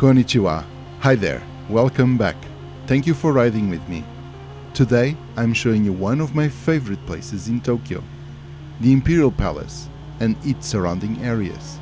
Konnichiwa. Hi there. Welcome back. Thank you for riding with me. Today, I'm showing you one of my favorite places in Tokyo, the Imperial Palace and its surrounding areas.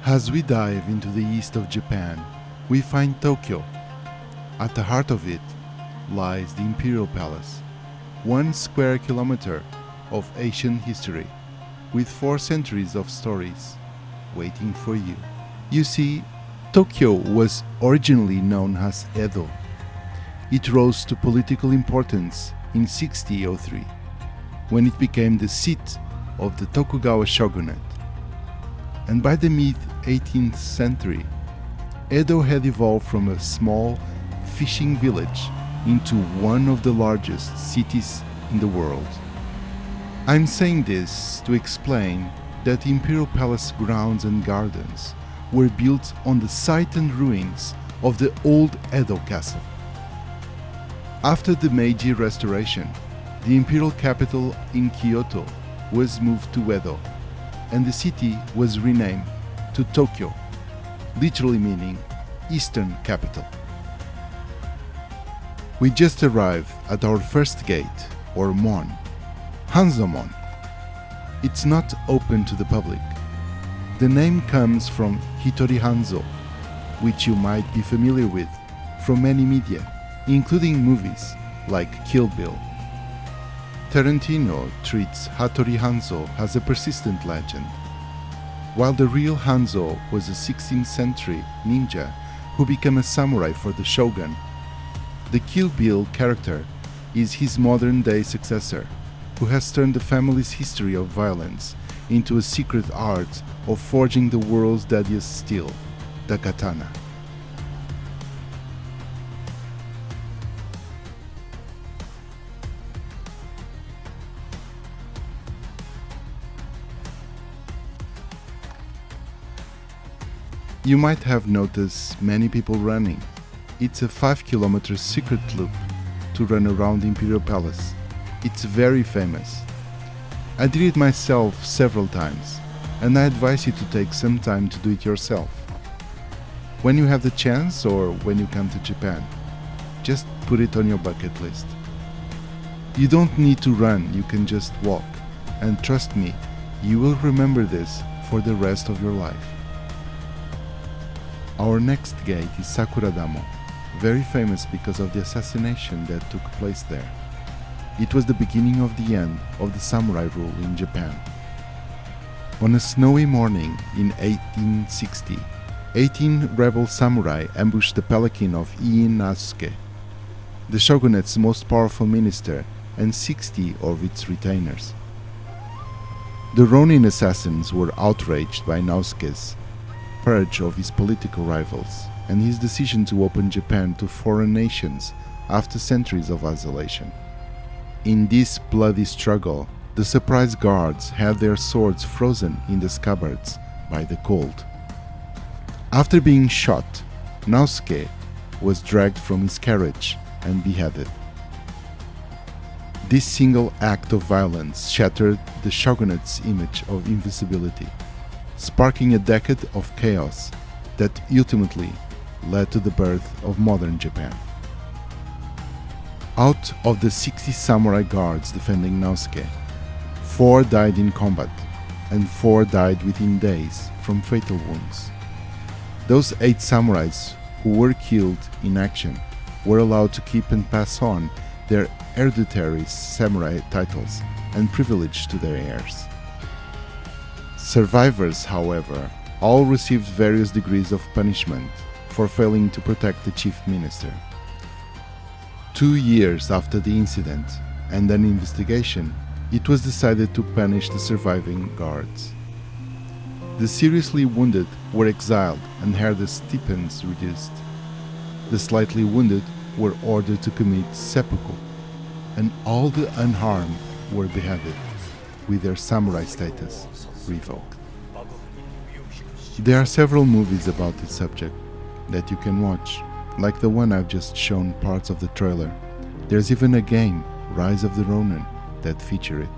As we dive into the east of Japan, we find Tokyo. At the heart of it lies the Imperial Palace, 1 square kilometer of ancient history, with 4 centuries of stories waiting for you. You see, Tokyo was originally known as Edo. It rose to political importance in 1603, when it became the seat of the Tokugawa shogunate. And by the mid-18th century, Edo had evolved from a small fishing village into one of the largest cities in the world. I'm saying this to explain that the Imperial Palace grounds and gardens were built on the site and ruins of the old Edo castle. After the Meiji Restoration, the imperial capital in Kyoto was moved to Edo, and the city was renamed to Tokyo, literally meaning Eastern Capital. We just arrived at our first gate, or mon, Hanzo-mon. It's not open to the public. The name comes from Hitori Hanzo, which you might be familiar with from many media, including movies like Kill Bill. Tarantino treats Hattori Hanzo as a persistent legend, while the real Hanzo was a 16th century ninja who became a samurai for the shogun. The Kill Bill character is his modern-day successor, who has turned the family's history of violence into a secret art of forging the world's deadliest steel, the Katana. You might have noticed many people running. It's a 5-kilometer secret loop to run around the Imperial Palace. It's very famous. I did it myself several times, and I advise you to take some time to do it yourself. When you have the chance or when you come to Japan, just put it on your bucket list. You don't need to run, you can just walk, and trust me, you will remember this for the rest of your life. Our next gate is Sakuradamon, very famous because of the assassination that took place there. It was the beginning of the end of the samurai rule in Japan. On a snowy morning in 1860, 18 rebel samurai ambushed the palanquin of Ieyasu, the shogunate's most powerful minister, and 60 of its retainers. The Ronin assassins were outraged by Naosuke's purge of his political rivals and his decision to open Japan to foreign nations after centuries of isolation. In this bloody struggle, the surprise guards had their swords frozen in the scabbards by the cold. After being shot, Naosuke was dragged from his carriage and beheaded. This single act of violence shattered the shogunate's image of invincibility, sparking a decade of chaos that ultimately led to the birth of modern Japan. Out of the 60 samurai guards defending Naosuke, 4 died in combat, and 4 died within days from fatal wounds. Those 8 samurais who were killed in action were allowed to keep and pass on their hereditary samurai titles and privilege to their heirs. Survivors, however, all received various degrees of punishment for failing to protect the chief minister. 2 years after the incident and an investigation, it was decided to punish the surviving guards. The seriously wounded were exiled and had their stipends reduced. The slightly wounded were ordered to commit seppuku, and all the unharmed were beheaded, with their samurai status revoked. There are several movies about this subject that you can watch, like the one I've just shown parts of the trailer. There's even a game, Rise of the Ronin, that feature it.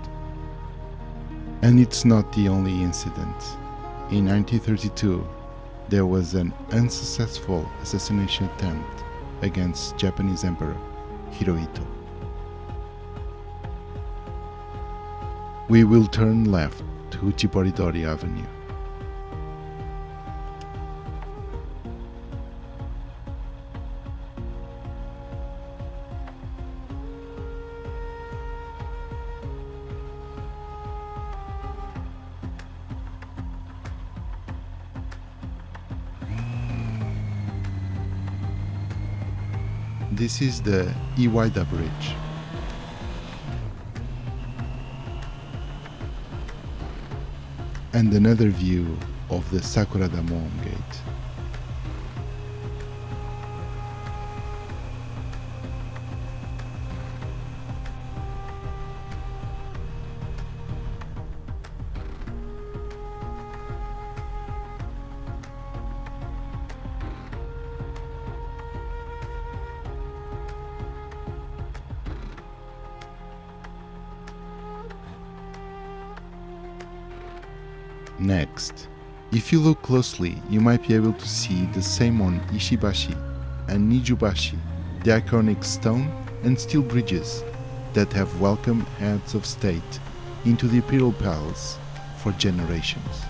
And it's not the only incident. In 1932, there was an unsuccessful assassination attempt against Japanese Emperor Hirohito. We will turn left to Uchiboridori Avenue. This is the Eida Bridge. And another view of the Sakuradamon Gate. Next, if you look closely, you might be able to see the same on Ishibashi and Nijubashi, the iconic stone and steel bridges that have welcomed heads of state into the Imperial Palace for generations.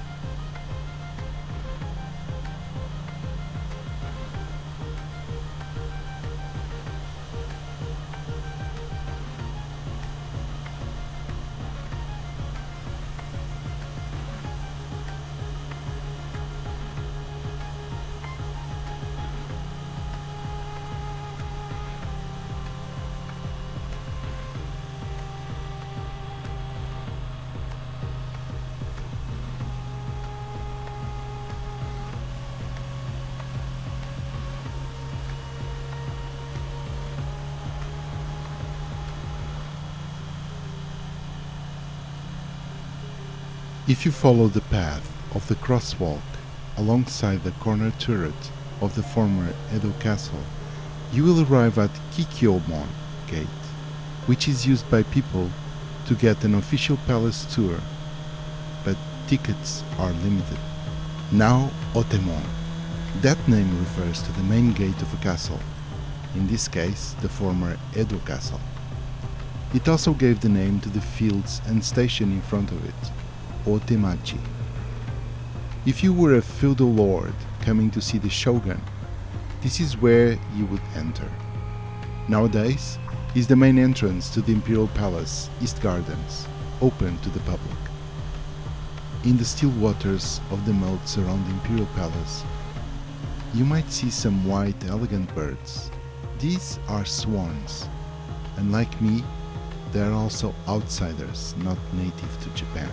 If you follow the path of the crosswalk alongside the corner turret of the former Edo Castle, you will arrive at Kiki-mon Gate, which is used by people to get an official palace tour, but tickets are limited. Now Otemon. That name refers to the main gate of a castle, in this case the former Edo Castle. It also gave the name to the fields and station in front of it, Otemachi. If you were a feudal lord coming to see the shogun, this is where you would enter. Nowadays is the main entrance to the Imperial Palace East Gardens, open to the public. In the still waters of the moats around the Imperial Palace, you might see some white elegant birds. These are swans, and like me, they are also outsiders, not native to Japan.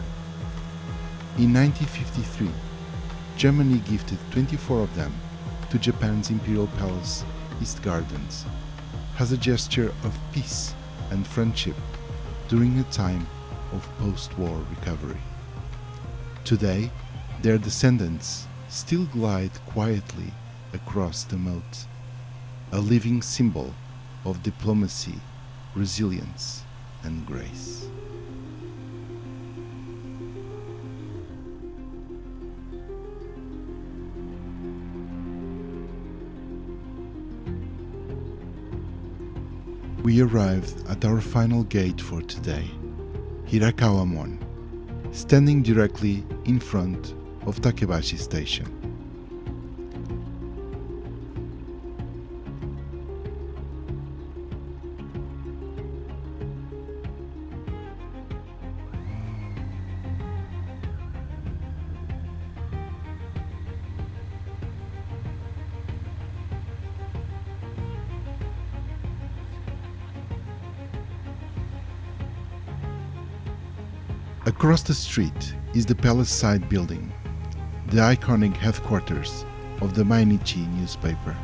In 1953, Germany gifted 24 of them to Japan's Imperial Palace East Gardens as a gesture of peace and friendship during a time of post-war recovery. Today, their descendants still glide quietly across the moat, a living symbol of diplomacy, resilience, and grace. We arrived at our final gate for today, Hirakawa-mon, standing directly in front of Takebashi Station. Across the street is the palace side building, the iconic headquarters of the Mainichi newspaper.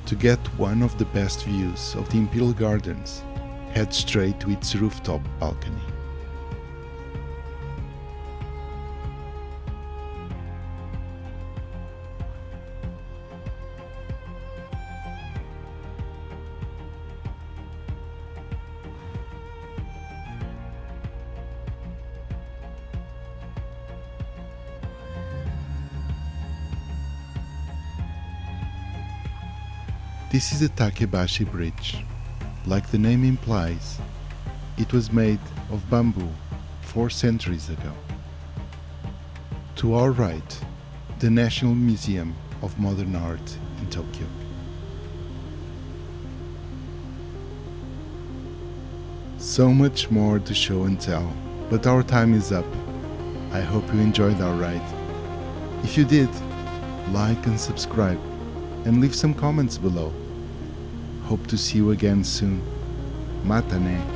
To get one of the best views of the Imperial Gardens, head straight to its rooftop balcony. This is the Takebashi Bridge. Like the name implies, it was made of bamboo 4 centuries ago. To our right, the National Museum of Modern Art in Tokyo. So much more to show and tell, but our time is up. I hope you enjoyed our ride. If you did, like and subscribe, and leave some comments below. Hope to see you again soon. Mata ne.